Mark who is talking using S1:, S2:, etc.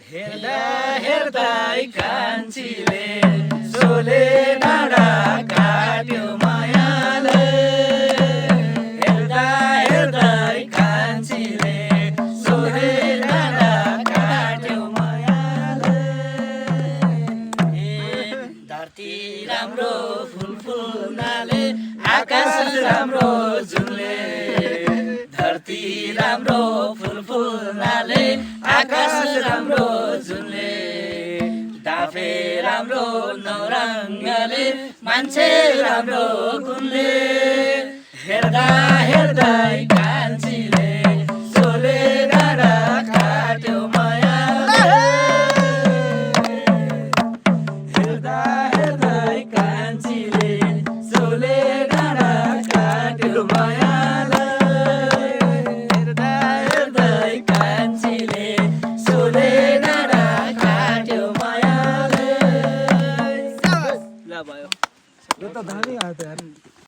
S1: हेर्दा हेर्दै कान्छीले सोले डाँडा काट्यो मायाले हेर्दा हेर्दै कान्छीले सोले डाँडा काट्यो मायाले धरती राम्रो फुल फुल्नाले आकाश राम्रो झुले धरती राम्रो फुल फुल्नाले आकाश राम्रो झुले डाँफे राम्रो नौरङ्गले मान्छे राम्रो गुणले हेर्दा हेर्दै कान्छीले सोले डाँडा काट्यो मायाले हेर्दा हेर्दै कान्छीले सोले डाँडा काट्यो मायाले हेर्दा हेर्दै कान्छीले सोले डाँडा काट्यो मायाले ल भयो
S2: यो त धामी आयो त यार